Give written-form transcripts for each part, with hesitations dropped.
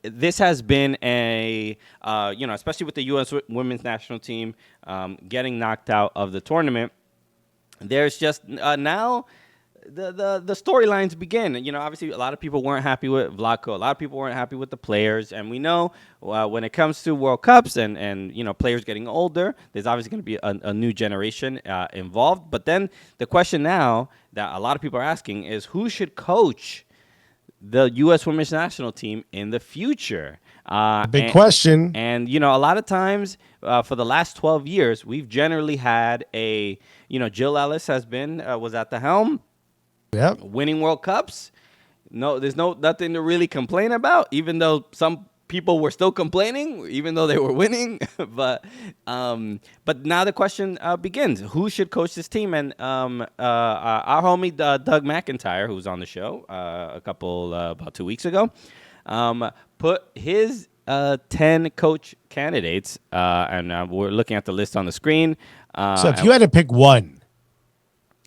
this has been a, especially with the U.S. women's national team getting knocked out of the tournament. There's just now the storylines begin. Obviously, a lot of people weren't happy with Vlatko. A lot of people weren't happy with the players. And we know when it comes to World Cups and players getting older, there's obviously going to be a new generation involved. But then the question now that a lot of people are asking is who should coach the U.S. women's national team in the future? Big question. And, a lot of times for the last 12 years, we've generally had Jill Ellis was at the helm. Yep. Winning World Cups. No, there's nothing to really complain about, even though some people were still complaining, even though they were winning. But now the question begins: who should coach this team? And our homie Doug McIntyre, who was on the show about 2 weeks ago, put his 10 coach candidates, and we're looking at the list on the screen. So if you had to pick one.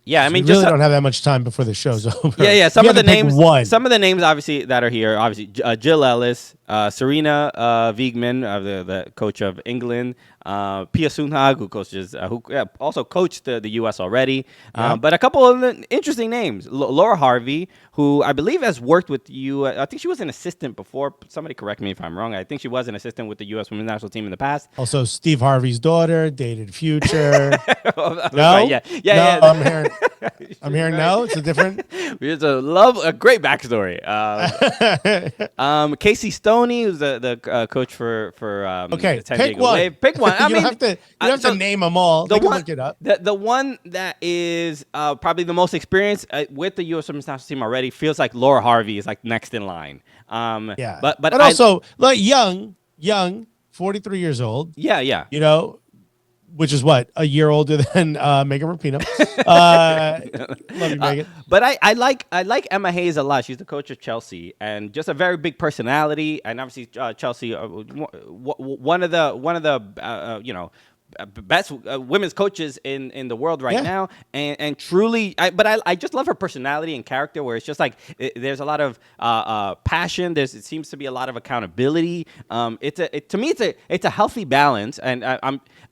Yeah, I mean, mean, we really don't have that much time before the show's over. Yeah. Some of the names, obviously, that are here. Obviously, Jill Ellis, Serena Wiegman, the coach of England, Pia Sundhage, who also coached the U.S. already. But a couple of interesting names: Laura Harvey, who I believe has worked with you. I think she was an assistant before. Somebody correct me if I'm wrong. I think she was an assistant with the U.S. women's national team in the past. Also, Steve Harvey's daughter dated Future. No, right, yeah. I'm hearing no. It's a different. It's a great backstory. Casey Stoney, who's the coach for okay, the San pick Diego one. Wave. Pick one. You don't have to name them all. They can look it up. The one that is probably the most experienced with the U.S. women's national team already feels like Laura Harvey is like next in line. Yeah, but also like young, 43 years old. Yeah. Which is what, a year older than Megan Rapinoe. Love you, Megan. But I like Emma Hayes a lot. She's the coach of Chelsea, and just a very big personality. And obviously, Chelsea, one of the best women's coaches in the world right now, and truly, I just love her personality and character. Where it's just like there's a lot of passion. It seems to be a lot of accountability. To me, it's a healthy balance, and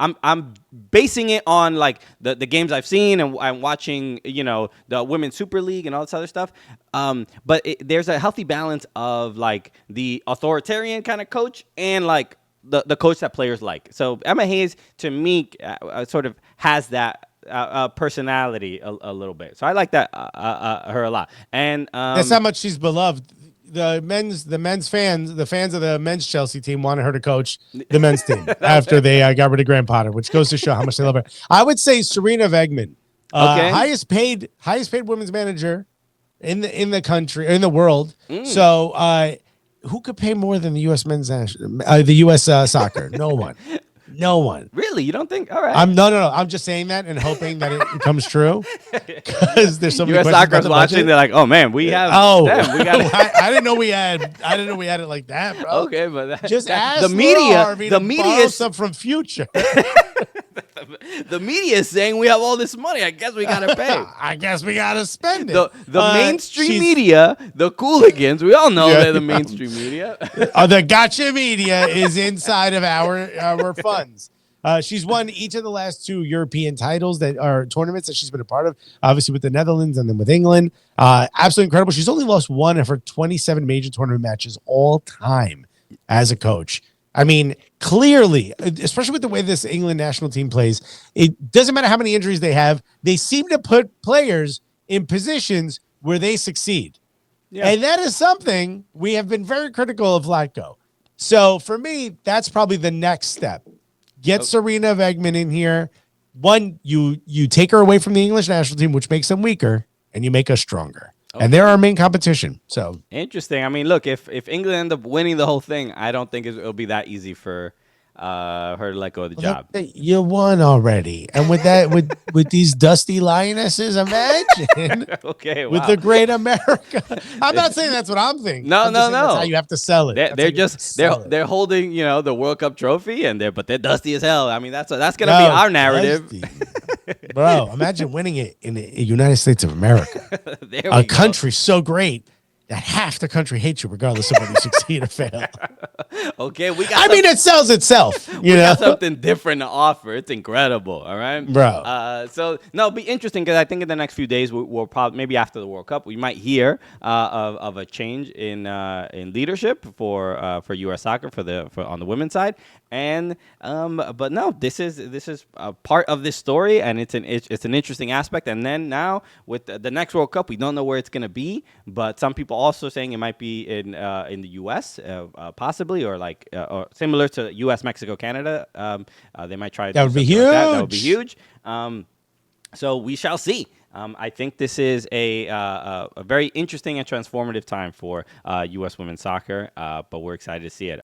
I'm basing it on like the games I've seen and I'm watching, the Women's Super League and all this other stuff. But there's a healthy balance of like the authoritarian kind of coach and like the coach that players like. So Emma Hayes, to me, sort of has that personality a little bit. So I like that her a lot. And that's how much she's beloved. The fans of the men's Chelsea team wanted her to coach the men's team after they got rid of Graham Potter, which goes to show how much they love her. I would say Serena Wiegman, highest paid women's manager in the country, in the world. So who could pay more than the U.S. men's the U.S. Soccer? No one. No one. Really? You don't think? All right. No. I'm just saying that and hoping that it comes true. Because there's so many U.S. Soccer's watching. They're like, oh man, we have. Them. We got. I didn't know we had it like that, bro. Okay, but just ask the media. The media is some from Future. The media is saying we have all this money. I guess we gotta pay. I guess we gotta spend it. The mainstream media, the Cooligans, we all know they're the mainstream media. The gotcha media is inside of our funds. She's won each of the last 2 European titles that are tournaments that she's been a part of, obviously with the Netherlands and then with England. Absolutely incredible. She's only lost one of her 27 major tournament matches all time as a coach. I mean, clearly, especially with the way this England national team plays, it doesn't matter how many injuries they have. They seem to put players in positions where they succeed. Yeah. And that is something we have been very critical of Vlatko. So for me, that's probably the next step. Get Serena Wiegman in here. One, you take her away from the English national team, which makes them weaker, and you make us stronger. Okay. And they're our main competition. So interesting. I mean, look, if England end up winning the whole thing, I don't think it'll be that easy for her to let go of the job. You won already, and with that, with these dusty lionesses, imagine. Okay, wow. With the great America. I'm not saying that's what I'm thinking. No. That's how you have to sell it. They're holding the World Cup trophy, and they're dusty as hell. I mean, that's gonna be our narrative. Bro, imagine winning it in the United States of America, a country so great. that half the country hates you regardless of whether you succeed or fail. Okay, we got. I mean, it sells itself. We You know, got something different to offer. It's incredible. All right, bro. So no, it'll be interesting because I think in the next few days we'll probably maybe after the World Cup we might hear of a change in leadership for U.S. soccer for on the women's side. And but no, this is a part of this story, and it's an interesting aspect. And then now with the next World Cup, we don't know where it's gonna be, but some people also saying it might be in the U.S. Possibly, or like or similar to U.S., Mexico, Canada. They might try to That do would be something huge. like that. That would be huge. So we shall see. I think this is a very interesting and transformative time for U.S. women's soccer, but we're excited to see it.